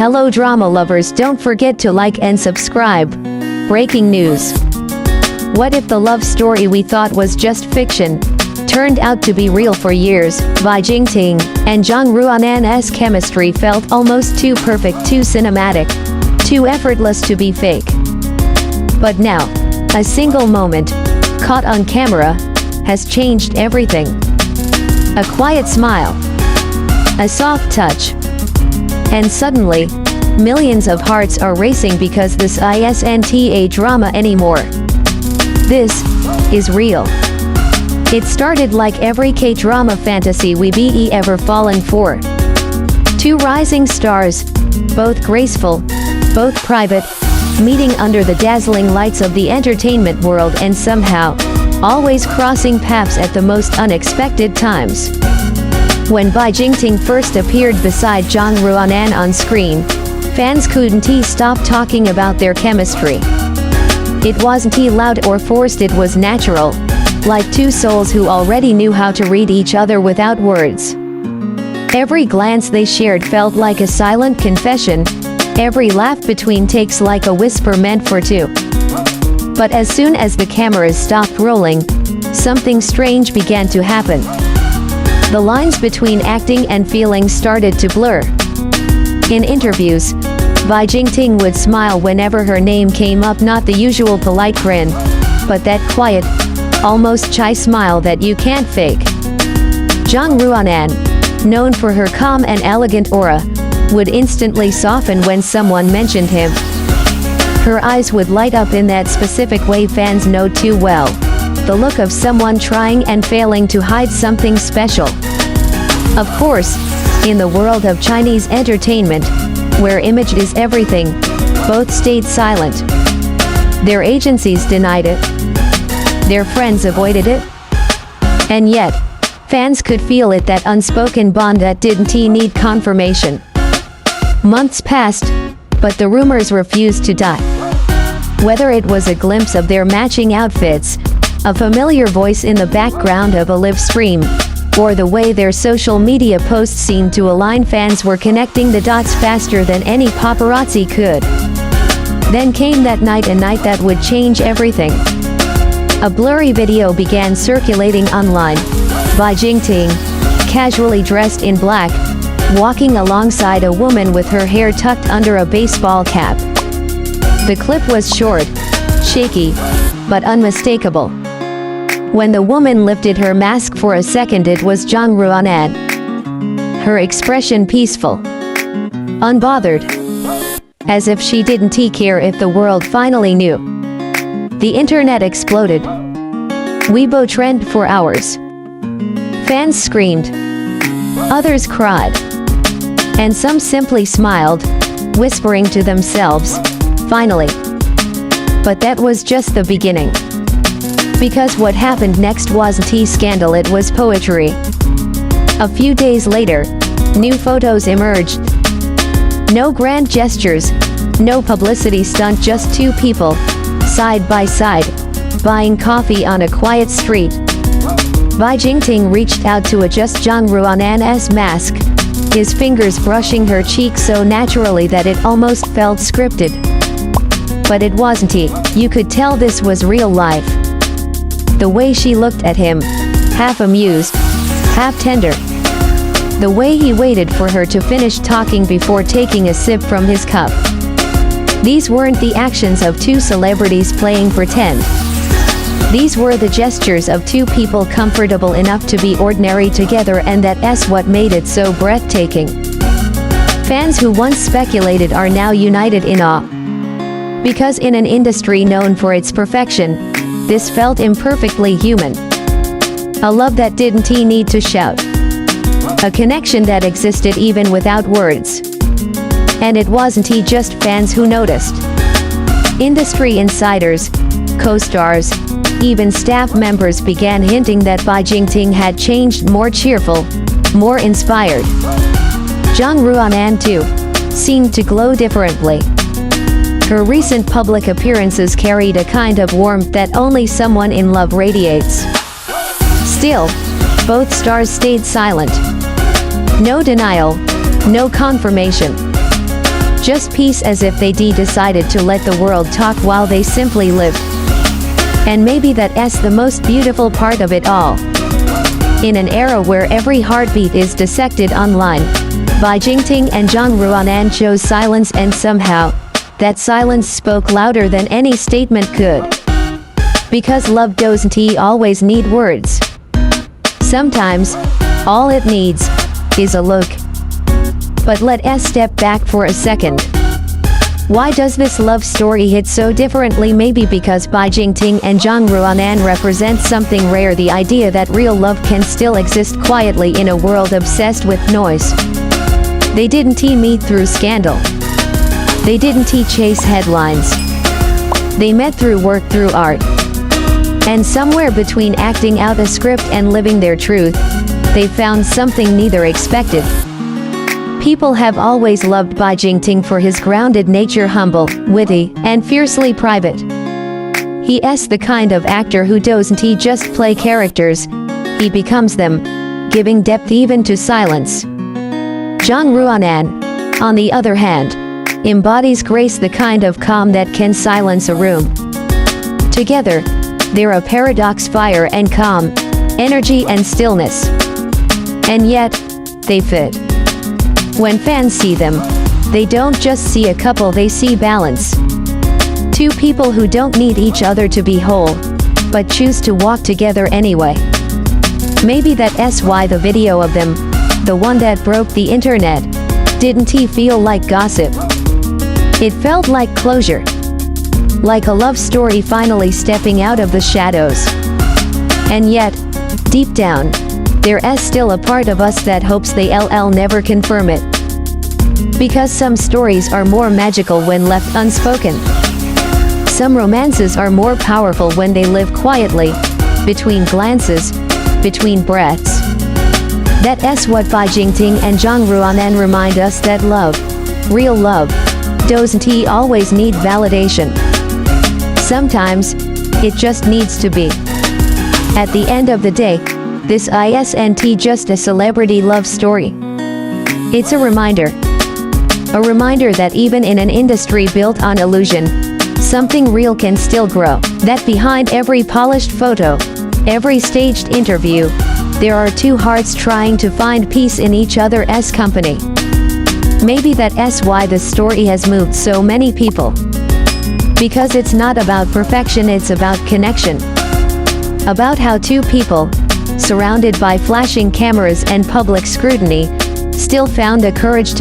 Hello drama lovers, don't forget to like and subscribe. Breaking news. What if the love story we thought was just fiction turned out to be real for years? Bai Jingting and Zhang Ruonan's chemistry felt almost too perfect, too cinematic, too effortless to be fake. But now, a single moment, caught on camera, has changed everything. A quiet smile, a soft touch, and suddenly, millions of hearts are racing because this isn't a drama anymore. This is real. It started like every K-drama fantasy we've ever fallen for. Two rising stars, both graceful, both private, meeting under the dazzling lights of the entertainment world and somehow, always crossing paths at the most unexpected times. When Bai Jingting first appeared beside Zhang Ruonan on screen, fans couldn't stop talking about their chemistry. It wasn't loud or forced, it was natural, like two souls who already knew how to read each other without words. Every glance they shared felt like a silent confession, every laugh between takes like a whisper meant for two. But as soon as the cameras stopped rolling, something strange began to happen. The lines between acting and feeling started to blur. In interviews, Bai Jingting would smile whenever her name came up, not the usual polite grin, but that quiet, almost shy smile that you can't fake. Zhang Ruonan, known for her calm and elegant aura, would instantly soften when someone mentioned him. Her eyes would light up in that specific way fans know too well. The look of someone trying and failing to hide something special. Of course, in the world of Chinese entertainment, where image is everything, both stayed silent. Their agencies denied it. Their friends avoided it. And yet, fans could feel it, that unspoken bond that didn't need confirmation. Months passed, but the rumors refused to die. Whether it was a glimpse of their matching outfits, a familiar voice in the background of a live stream, or the way their social media posts seemed to align, fans were connecting the dots faster than any paparazzi could. Then came that night, a night that would change everything. A blurry video began circulating online. Bai Jingting, casually dressed in black, walking alongside a woman with her hair tucked under a baseball cap. The clip was short, shaky, but unmistakable. When the woman lifted her mask for a second, it was Zhang Ruonan. Her expression peaceful, unbothered, as if she didn't care if the world finally knew. The internet exploded. Weibo trended for hours. Fans screamed. Others cried. And some simply smiled, whispering to themselves, "Finally." But that was just the beginning. Because what happened next wasn't a scandal, it was poetry. A few days later, new photos emerged. No grand gestures, no publicity stunt, just two people, side by side, buying coffee on a quiet street. Bai Jingting reached out to adjust Zhang Ruonan's mask, his fingers brushing her cheek so naturally that it almost felt scripted. But it wasn't. You could tell this was real life. The way she looked at him, half amused, half tender. The way he waited for her to finish talking before taking a sip from his cup. These weren't the actions of two celebrities playing pretend. These were the gestures of two people comfortable enough to be ordinary together, and that's what made it so breathtaking. Fans who once speculated are now united in awe. Because in an industry known for its perfection, this felt imperfectly human. A love that didn't need to shout. A connection that existed even without words. And it wasn't just fans who noticed. Industry insiders, co-stars, even staff members began hinting that Bai Jingting had changed, more cheerful, more inspired. Zhang Ruonan too seemed to glow differently. Her recent public appearances carried a kind of warmth that only someone in love radiates. Still, both stars stayed silent. No denial, no confirmation. Just peace, as if they decided to let the world talk while they simply lived. And maybe that's the most beautiful part of it all. In an era where every heartbeat is dissected online, Bai Jingting and Zhang Ruonan chose silence, and somehow, that silence spoke louder than any statement could. Because love doesn't always need words. Sometimes, all it needs is a look. But let's step back for a second. Why does this love story hit so differently? Maybe because Bai Jingting and Zhang Ruonan represent something rare, the idea that real love can still exist quietly in a world obsessed with noise. They didn't meet through scandal. They didn't chase headlines. They met through work, through art. And somewhere between acting out a script and living their truth, they found something neither expected. People have always loved Bai Jingting for his grounded nature, humble, witty, and fiercely private. He's the kind of actor who doesn't just play characters, he becomes them, giving depth even to silence. Zhang Ruonan, on the other hand, embodies grace, the kind of calm that can silence a room. Together, they're a paradox: fire and calm, energy and stillness. And yet, they fit. When fans see them, they don't just see a couple, they see balance. Two people who don't need each other to be whole, but choose to walk together anyway. Maybe that's why the video of them, the one that broke the internet, didn't feel like gossip. It felt like closure. Like a love story finally stepping out of the shadows. And yet, deep down, there's still a part of us that hopes they'll never confirm it. Because some stories are more magical when left unspoken. Some romances are more powerful when they live quietly, between glances, between breaths. That's what Bai Jingting and Zhang Ruonan remind us, that love, real love, doesn't always need validation. Sometimes, it just needs to be. At the end of the day, this isn't just a celebrity love story. It's a reminder that even in an industry built on illusion, something real can still grow. That behind every polished photo, every staged interview, there are two hearts trying to find peace in each other's company. Maybe that's why this story has moved so many people. Because it's not about perfection, it's about connection. About how two people, surrounded by flashing cameras and public scrutiny, still found the courage to